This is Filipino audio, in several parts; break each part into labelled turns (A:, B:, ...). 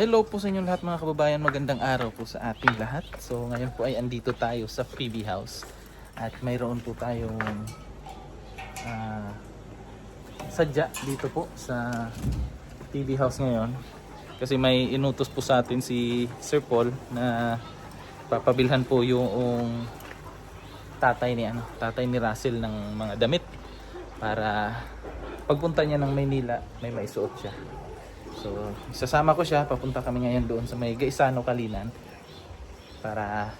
A: Hello po sa inyong lahat mga kababayan, magandang araw po sa ating lahat. So ngayon po ay andito tayo sa PB House at mayroon po tayong sadya dito po sa PB House ngayon. Kasi may inutos po sa atin si Sir Paul na papabilhan po yung tatay ni Russell ng mga damit para pagpunta niya ng Maynila may maisuot siya. So, sasama ko siya, papunta kami ngayon doon sa may Gaisano, Kalinan para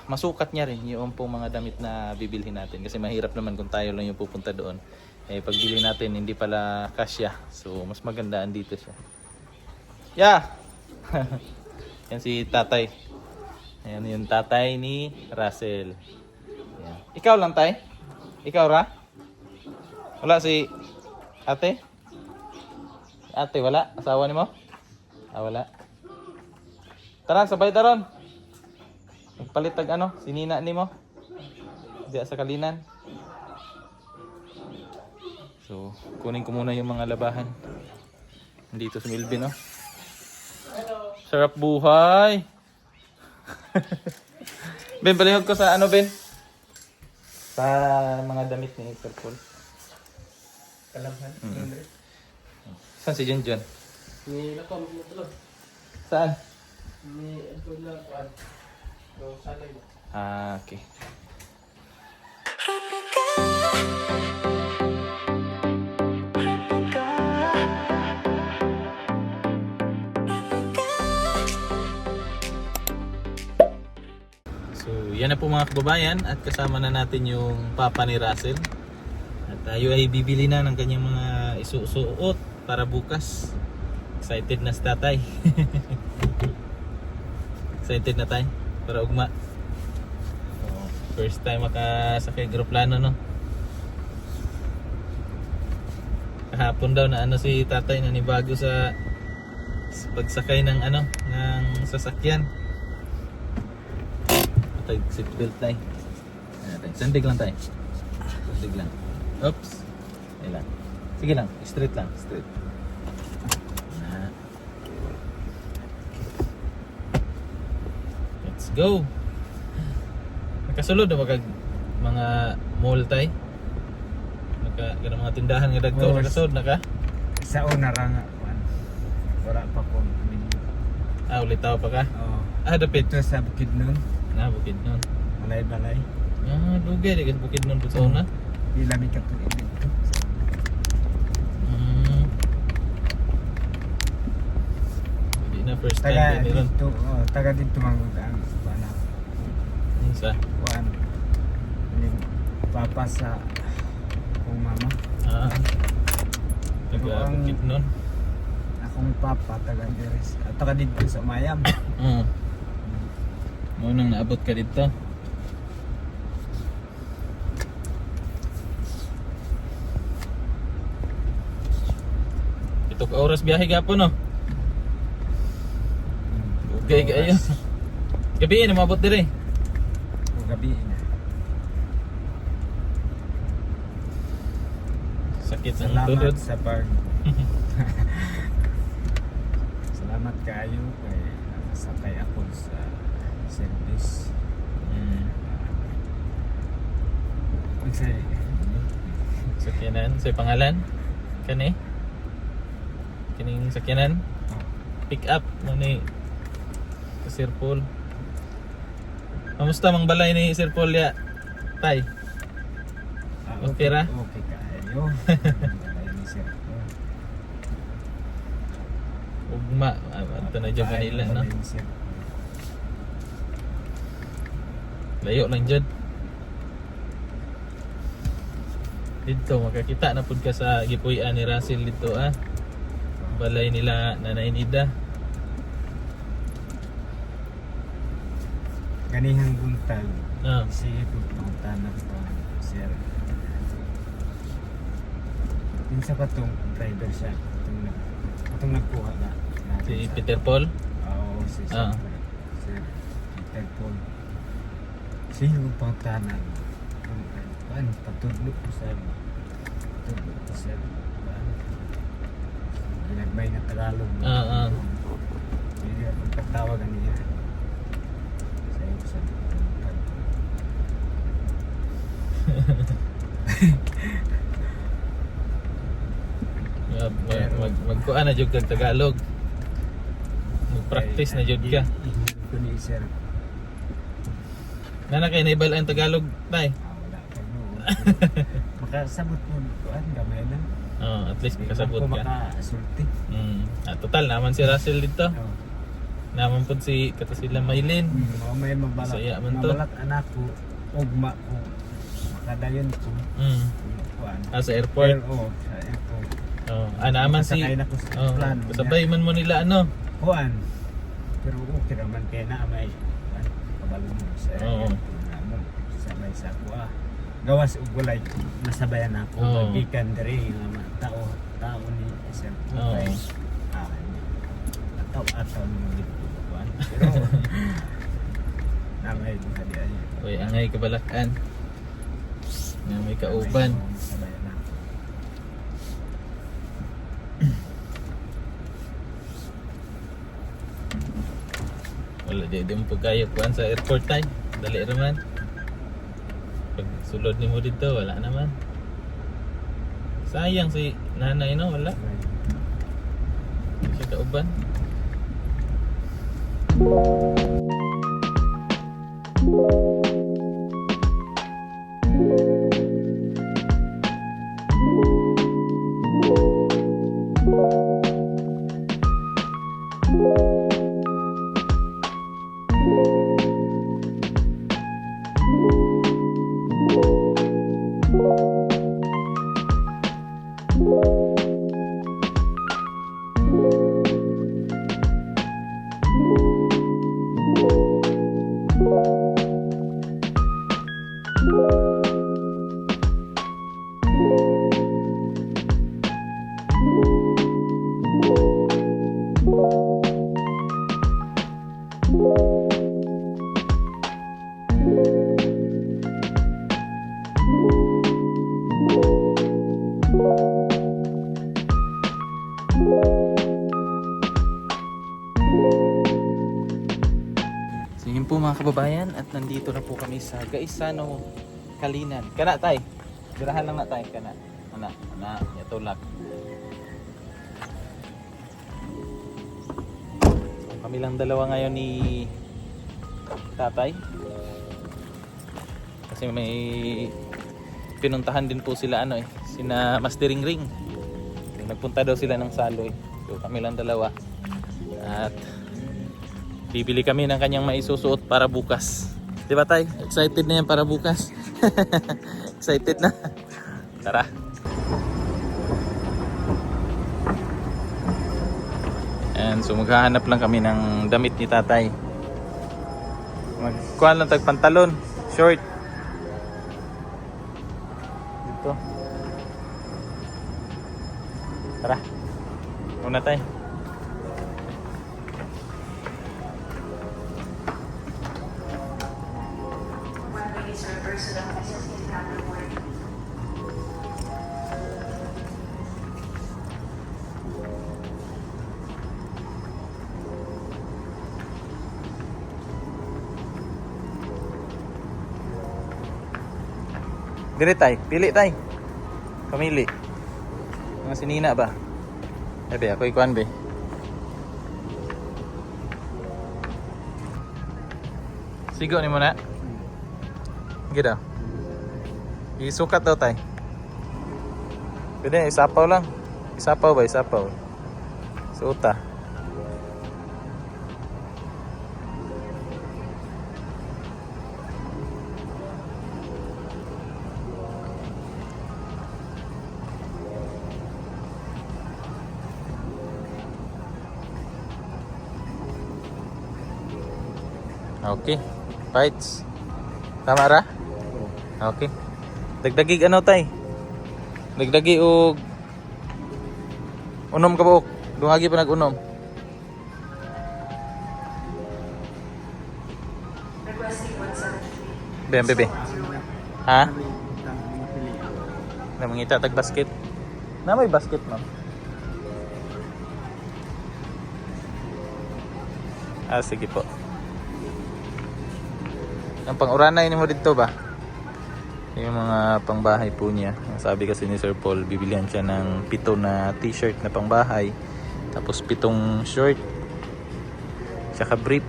A: masukat niya rin yung pong mga damit na bibilhin natin kasi mahirap naman kung tayo lang yung pupunta doon. Eh, pagbili natin hindi pala kasya. So, mas magandaan dito siya. Yeah! Yan si tatay. Ayan yung tatay ni Russell. Ayan. Ikaw lang, tay? Ikaw, Ra? Wala si ate? Ate, wala? Asawa ni mo? Wala. Tara, sabay taron. Magpalitag sinina ni mo. Diya sa Kalinan. So, kunin ko muna yung mga labahan. Dito sa Milby, no? Sarap buhay. Ben, balihog ko sa Ben? Sa mga damit ni Sir Paul.
B: Kalamhan.
A: Saan si John John?
B: Ni Lakam mo tulog.
A: Saan?
B: Ni Edward na kuan. So salay mo.
A: Okay. So, yan na po mga kababayan at kasama na natin yung papa ni Russell. At tayo ay bibili na ng kanyang mga isusuot para bukas. Excited na si tatay. Excited na tayo para ugma. So, first time makasakay aeroplano, no? Kahapon daw na si tatay na nibago sa pagsakay ng ng sasakyan. Tay seatbelt tayo. Sandig lang tayo. Sandig lang. Oops. Ayun lang. Sige lang, straight lang, straight. Let's go. Nakasulod na mga mall tayo. Ganang mga tindahan nga dagko, nakasulod na ka?
B: Sa una ra nga kuan. Wala pa ko.
A: Ulit tao pa ka?
B: Oo.
A: Dapit.
B: Ito sa Bukidnon.
A: Bukidnon.
B: Balay-balay.
A: Dugay di Bukidnon po sa una.
B: Pila mi katuig dito.
A: Hindi na first time
B: Taga
A: din ron.
B: dito, taga dito mangud ang kuan.
A: Sa?
B: Kuan. Ni papa sa kong mama.
A: Taga
B: Ang-
A: Bukidnon.
B: Akong papa taga Deres. Taga dito sa Mayam.
A: Unang naabot ka dito. Ito ka oras biyahe gapon, no? Okay kayo. Gabi na mabot dire.
B: O gabi na.
A: Sakit ang
B: Salamat
A: tulod.
B: sa pag Salamat kayo kay sakay ako sa service. Kasi
A: Sakyanan, sa pangalan? Kani? Kining sakyanan? Pick up mo ni Sir Paul. Kamusta mang balay ni Sir Paul ya? Tay. Okay ra?
B: Okay kayo. Balay ni Sir Paul.
A: Ugma, ito na dyan Manila, no?
B: Balay ni Sir Paul.
A: Layo lang dyan. Dito, makakita na pud ka sa gipuy-an ni Russell dito, balay nila Nanay Nida.
B: Ganihang buntag.
A: Ah.
B: Si pagpuntahan to Sir. Minsan pa tong driver siya. Itong nagkuha na.
A: Si Peter Paul.
B: Oo, si Sir.
A: Ah.
B: Sir Peter Paul. Sino pangtanan? Ano, patudlo ko sa Patudlo ko sa Ginagmay na Tagalog. tawagan niya. Sa iyo sa
A: Magkuan na jud kag Tagalog. Mag-practice na jud ka.
B: Ko ni sir.
A: Nana kay naibal ang Tagalog, tay.
B: Wala pa mo. Makasabot mo kuan gamay lang.
A: Oh, at least makasabot
B: Kung
A: ka.
B: makasulti.
A: Total naman si Russell dito.
B: Oh.
A: Naman po si kato sila Maylin.
B: May mabalak.
A: Saya man to.
B: Mabalak anak ko. Ugma ko. Makadayon ko. Kuan.
A: Sa airport.
B: Oo, sa airport.
A: Naman si
B: Sakay na ko sa plano niya.
A: kasabay man mo nila ano.
B: Kuan. Pero okay naman kaya na may kabalo mo sa
A: Oo.
B: sabay sa kuha. Gawas ug walay nasabayan ako
A: Oo.
B: pagkikan diri nga mga tao ni sir
A: Oo.
B: kay ataw mo dito kuan. Pero namay hadi ay.
A: Uy, angay kabalakan. Nga may kauban.
B: Sabayan na.
A: Wala di mo po kayo kuan sa airport time. Dali raman. Pag sulod ni mo dito, wala naman. Sayang si nanay no, wala. Hindi siya kauban. So yun po mga kababayan, at nandito na po kami sa Gaisano, Kalinan. Kana tay, dirahan lang na tay, kana. Ana, yatulak. So kami lang dalawa ngayon ni tatay. Kasi may pinuntahan din po sila sina Mastering Ring. Nagpunta daw sila ng Saloy. So kami lang dalawa. At bibili kami ng kanyang maisusuot para bukas. Di ba tay? Excited na yan para bukas. Excited na. Tara. And so maghahanap lang kami ng damit ni tatay. Magkuha lang tag pantalon, short. Dito. Tara. Una tayo. Dire tay, pili tay. Pamili. Mga sinina ba? Ebe, ako ikuan be. Sigo ni mo na. Gida. Isukat daw tay. Pwede, isapaw lang. Isapaw ba? Isapaw. Suota. Okay. Bites. Tama ra? Okay. Dagdagi ano tay? Dagdagi og unom ka buok. Dungagi pa nag-unom. Bem bebe. Ha? Na mangita tag basket. Na may basket ma'am. Sige po. Ang pang-uranay ni mo dito ba? Yung mga pangbahay po niya. Sabi kasi ni Sir Paul, bibilihan siya ng 7 na t-shirt na pangbahay. Tapos 7 short. Tsaka brief.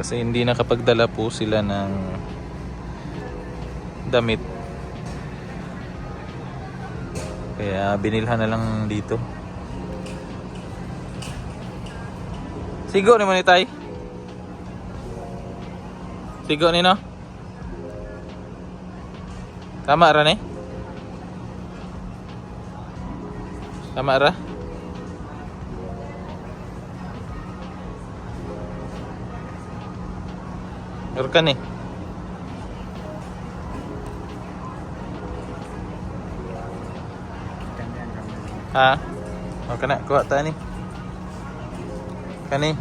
A: Kasi hindi nakapagdala po sila ng damit. Kaya binilhan na lang dito. Sigo ni mo ni tay. Sigo ni no? Tama ra ni? Tama ra? Meron ka ni? Ha? O ka na, kuha ta ni. Kani?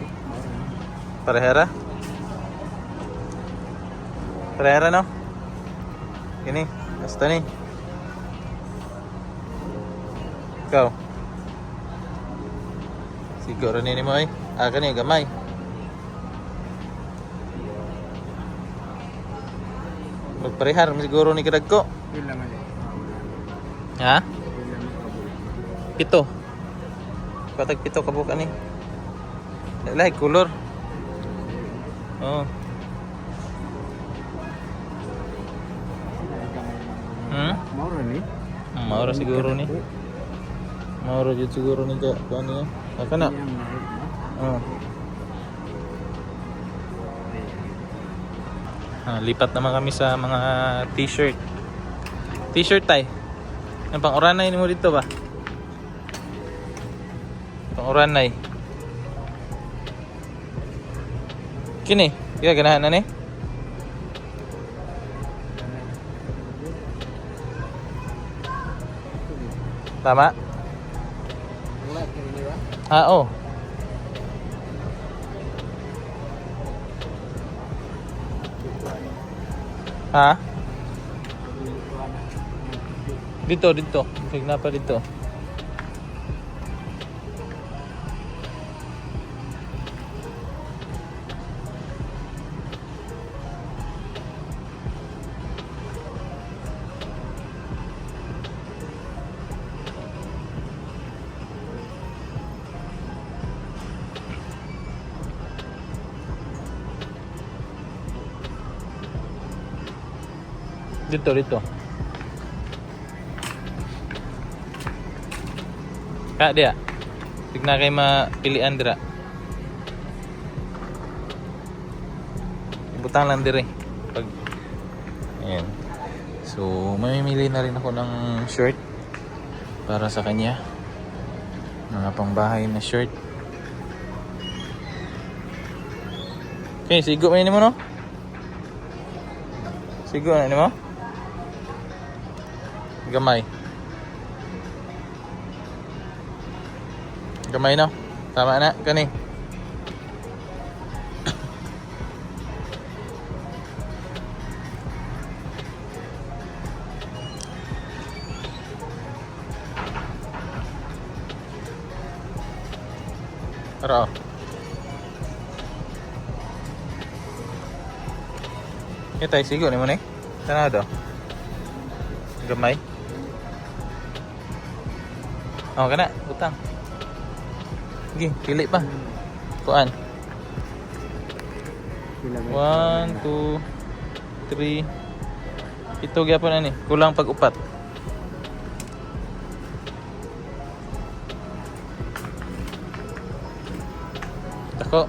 A: Parehera? Parehera no? Kini, basta ni. Ikaw? Siguro ni mo ay. Kani, gamay. Magparehar, siguro ni kadagko.
B: Pila man.
A: Ha?
B: Pila man.
A: 7. Patag 7 ka buka ni. Lahi color. Oh.
B: Maura ni.
A: Maura siguro ni. Maura jud siguro ni ka niya. Kana. Oh. Lipat naman kami sa mga t-shirt. T-shirt tay. Ang pang-uranay mo dito ba? Pang-uranay. Kini, kaya ganahan na ni? Tama? Oo. Ha? Dito. Tignan pa dito. Dito. Kak dia. Tignan kay mapilian dira. Butang lang dire. Pag ayan. So, mamimili na rin ako ng shirt para sa kanya. Mga pangbahay na shirt. Okay, sigo man mo no? Sigo na mo? Gamay. Gamay no? Tama na, kani. Tara. Kita sigo ni mo ni. Tanado. Gamay. Oh, kana, utang. Sige, pili pa. Kuan. 1, 2, 3. Ito gyapon ani, kulang pag-upat. Tako.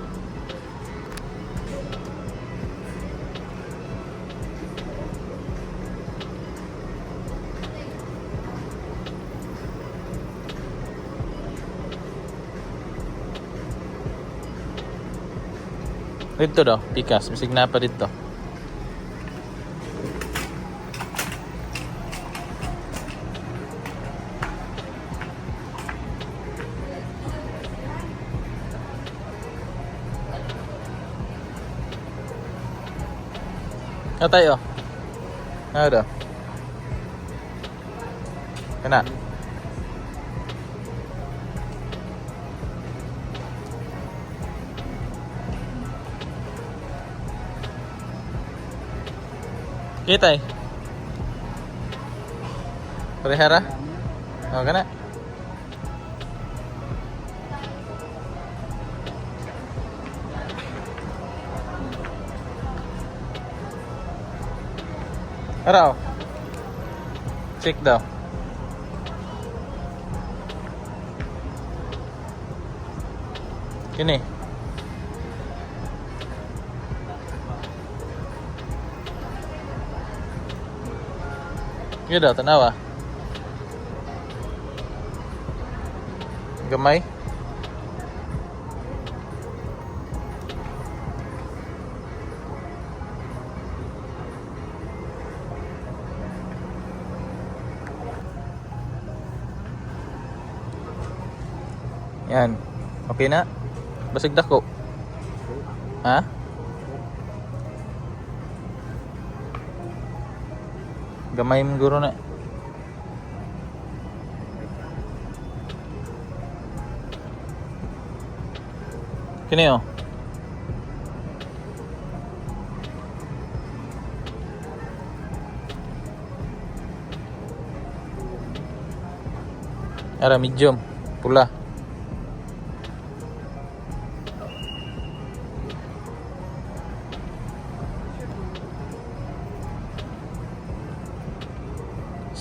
A: Dito daw, pikas. Bisig na pa dito. Ano tayo? Ano daw? Kana? Kita eh. Parehara? O, kana? Araw. Check daw. Kini. Iya daw, tanawa. Gamay. Yan. Okay na? Basig dako. Ha? Gamay mong guro na. Kini oh. Ara medium, pula.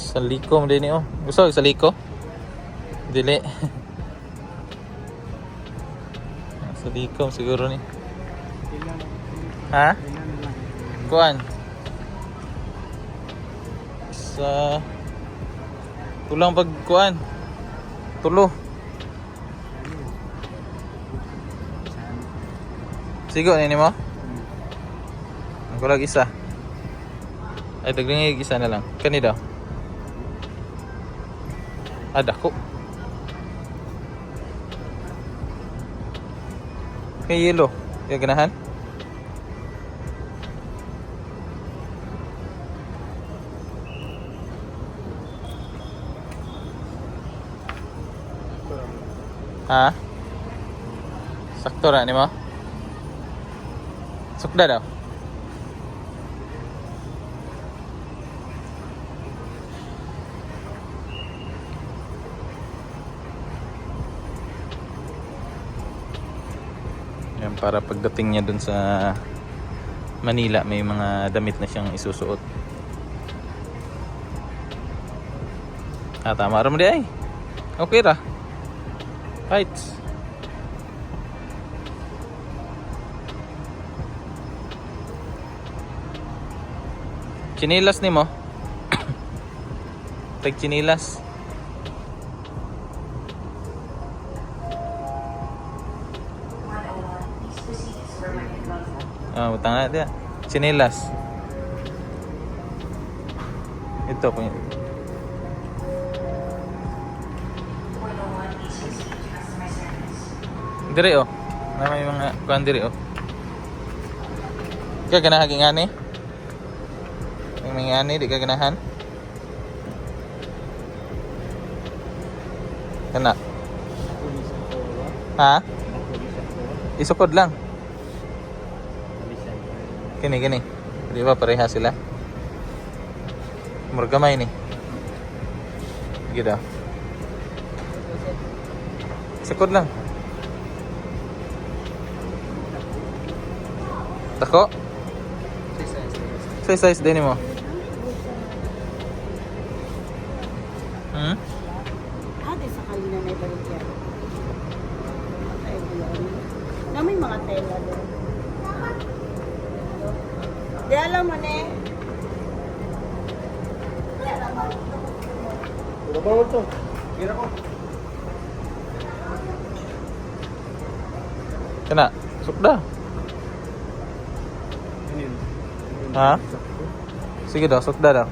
A: Sa liko mo din oh. Gusto sa liko? Dili. Sa liko siguro ni. Ha? Kuan. Sa tulang pagkuan. Tulo. Sigo ni mo? Ang kulag isa. Ay dagdag isa na lang. Kani daw. Ada ko. Kay yellow. Kaya ganahan. Ha? Sakto ra ni mo? Sukda daw. Yan, para pagdating niya dun sa Manila may mga damit na siyang isusuot. Ah, tama ra mo di ay. Okay ra. Right. Chinilas ni mo? Tag chinilas. Ah, utang na dia. Chinilas. Ito po. Dire oh. Na may mga kuan dire oh. Kaya ganahagi nga ni. May mga ani di ka ganahan. Kana. Ha? Isukod lang. Kini. Di ba pareha sila? Murgamay ni. Gitu. Isukod lang. Tako? Size din mo. Hmm?
C: Ate sa kalina na ibalik yan. Na may mga tela doon. Di alam mo ne.
B: Udah bawa tuh. Kira ko.
A: Kena. Sukda. Ha? Sige daw, sukda daw.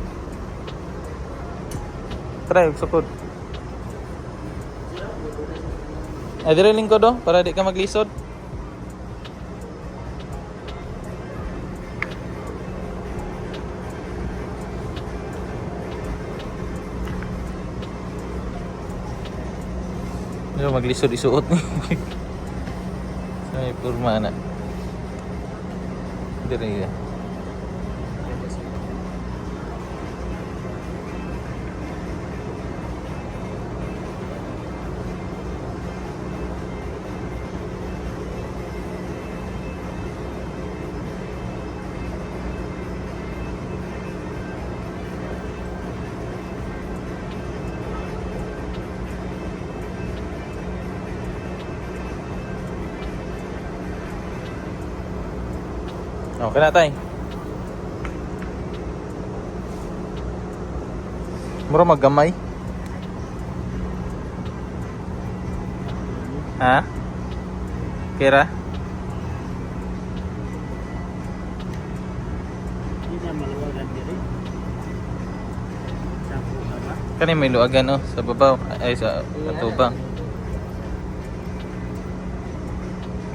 A: Try, sukod. Ay, dire lingkod do, para di ka maglisod. Pero maglisod isuot ni. May purma na. Diri ya. Okay na tay. Mura maggamay. Ha? Kira?
B: Hindi na maluwagan diri. Sapo ka ba?
A: Kani may luagan oh, sa babaw ay sa katubang.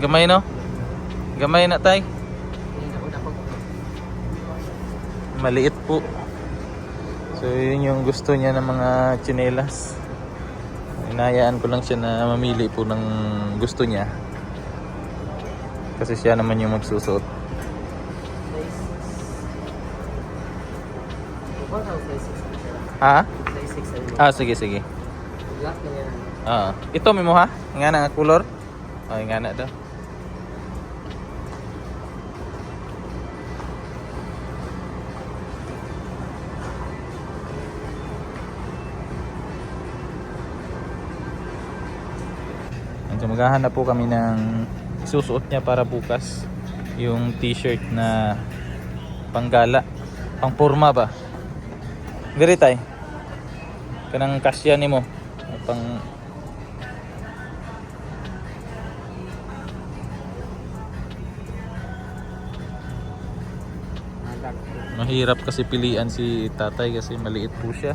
A: Gamay no? Gamay na tay. Maliit po. So yun yung gusto niya ng mga tsinelas. Inayaan ko lang siya na mamili po ng gusto niya. Kasi siya naman yung magsusuot. Ha? Ah, sige, sige. Ito mo ha? Nga na nga color? Oh, nga na daw. So, maghahanap po kami ng isusuot niya para bukas. Yung t-shirt na panggala. Pang forma ba? Diri tay. Kanang kasya ni mo. Pang mahirap kasi pilian si tatay kasi maliit po siya.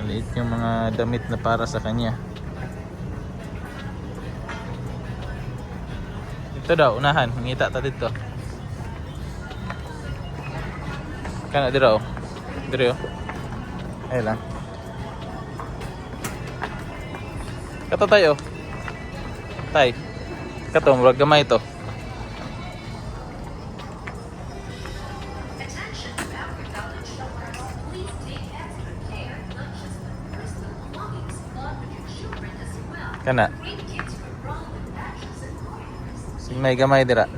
A: Maliit yung mga damit na para sa kanya. Ito daw, unahan. Mangita ta dito. Kana dito. Dito. Ayun lang. Kato tayo. Tay. Kato, murag gamay ito. Kana. May gamay dira.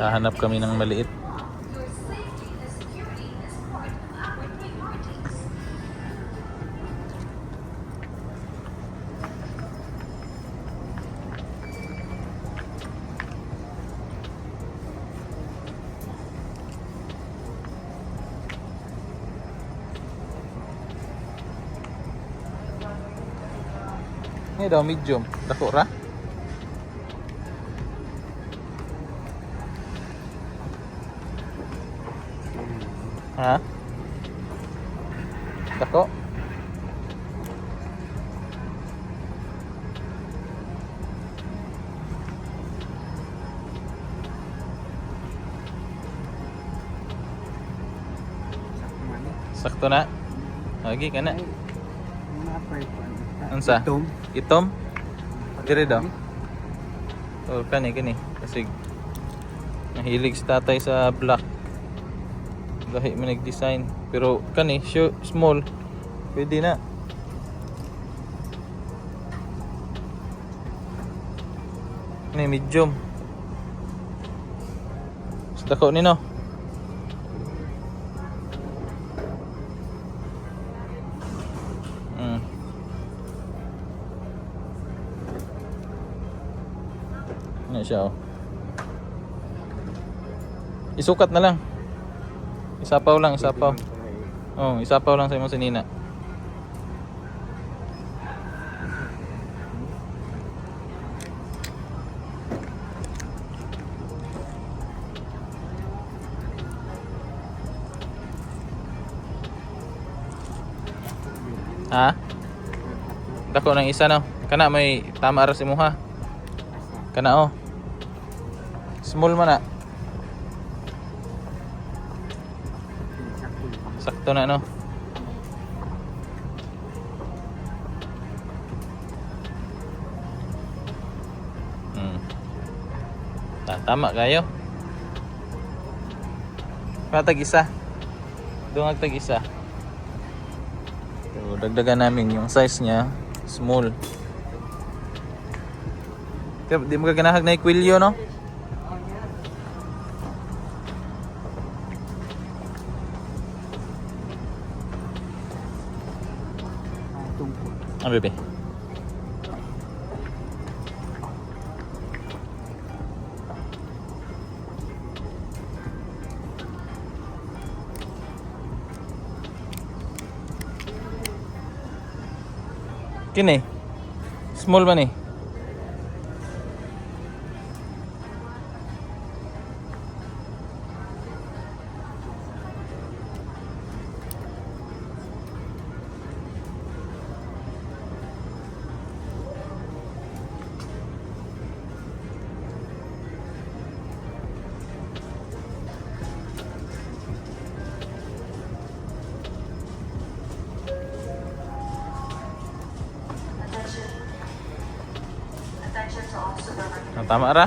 A: Hahanap kami ng maliit. Ini daw medium, dako ra. Ha? Dako. Sakto na. Lagi ka na. Unsa? Itom? Dire daw. Oh, kani. Kasi mahilig si tatay sa black. Lahi man nag-design. Pero kani, small. Pwede na. Kani, medium. Sa dako ni no. Ano siya oh. Isukat na lang. Isapaw lang, isapaw. Oh, isapaw lang sa imong sinina. Ha? Dako ng isa no. Kana may tama ra si mo ha. Kana oh. Small man na. Sakto Sakto na, no? Tama kayo. Patag isa. Doon tag isa. So, dagdagan namin yung size niya. Small. Di mo kaganahag na ikwilyo, no? Ah, bebe. Kini. Small man eh. Tama ra?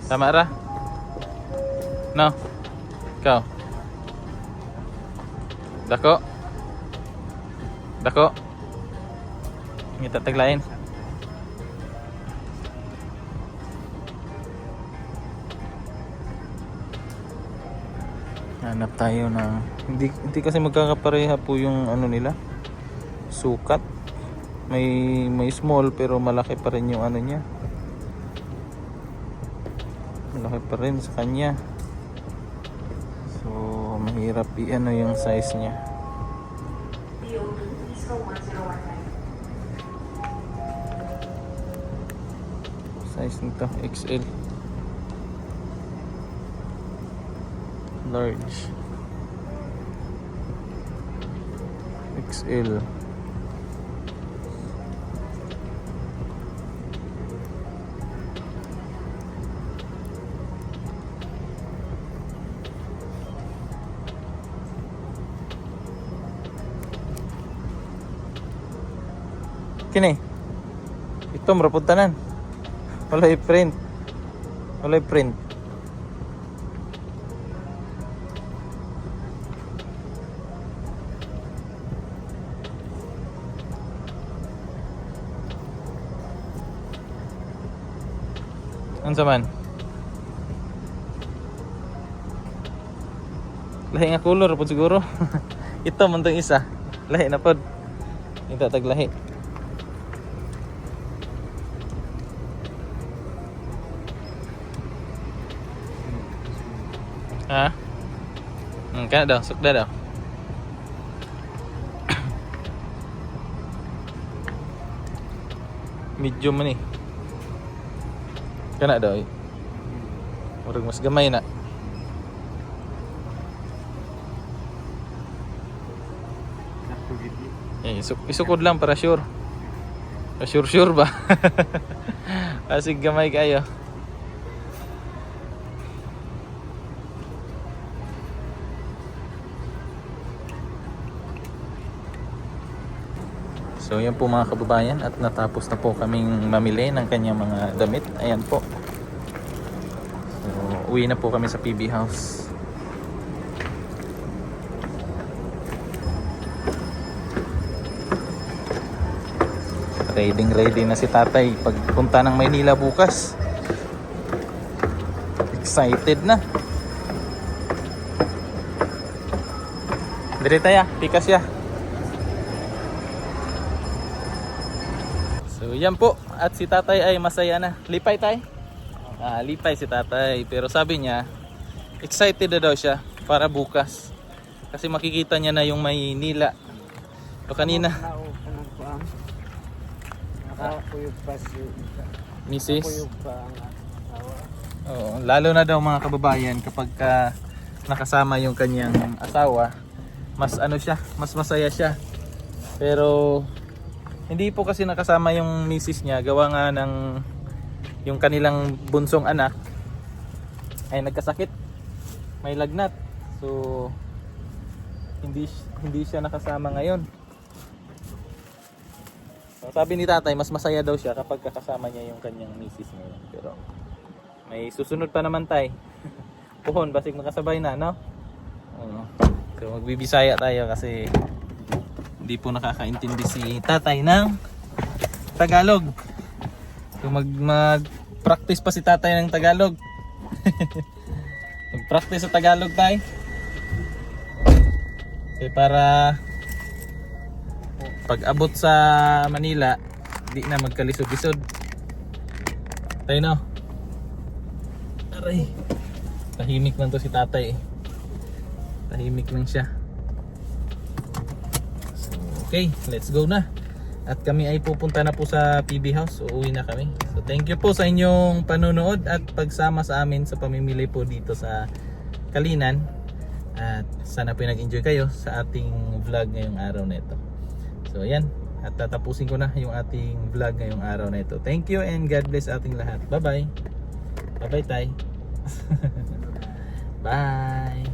A: Tama ra? No? Ikaw? Dako? Dako? Ngita taglain? Hanap tayo na hindi kasi magkakapareha po yung ano nila, sukat. May small pero malaki pa rin yung ano niya. Malaki pa rin sa kanya. So mahirap i-ano yung size niya. Size nito XL. Large. XL. Kini. Ito marapuntanan. Walay print. Walay print. Ano man? Lahi nga color po siguro. Ito man tong isa. Lahi na pod. Ito taglahi. Ha? Kana daw, sukda daw. Medium man eh. Kana daw eh. Murag mas gamay na. Isukod lang para sure. Sure ba? Asig gamay kayo. So yan po mga kababayan, at natapos na po kaming mamili ng kanyang mga damit. Ayan po. So uwi na po kami sa PB House. Ready na si tatay pagpunta ng Maynila bukas. Excited na. Diri tayo, pikas ya. So yan po, at si tatay ay masaya na. Lipay tay? Lipay si tatay, pero sabi niya excited na daw siya para bukas. Kasi makikita niya na yung Maynila. So kanina
B: Nakakuyog pa si
A: Mrs.
B: Nakakuyog pa ang asawa.
A: Oo, lalo na daw mga kababayan kapag nakasama yung kanyang asawa, mas ano siya, mas masaya siya. Pero hindi po kasi nakasama yung misis niya, gawa nga ng yung kanilang bunsong anak ay nagkasakit. may lagnat. So hindi siya nakasama ngayon. So, sabi ni tatay, mas masaya daw siya kapag kasama niya yung kanyang misis ngayon. Pero may susunod pa naman tay. Puhon, basig makasabay na, no? Oo. So magbibisaya tayo kasi hindi po nakakaintindi si tatay ng Tagalog. So mag-practice pa si tatay ng Tagalog. Mag-practice sa Tagalog tayo. Okay, para pag abot sa Manila, di na magkalisod-lisod. Tayo na. Aray. Tahimik lang to si tatay eh. Tahimik lang siya. So, okay, let's go na. At kami ay pupunta na po sa PB House. So, uwi na kami. So thank you po sa inyong panonood at pagsama sa amin sa pamimili po dito sa Kalinan. At sana po nag-enjoy kayo sa ating vlog ngayong araw na ito. So ayan, at tatapusin ko na yung ating vlog ngayong araw na ito. Thank you and God bless ating lahat. Bye bye. Bye bye tay. Bye.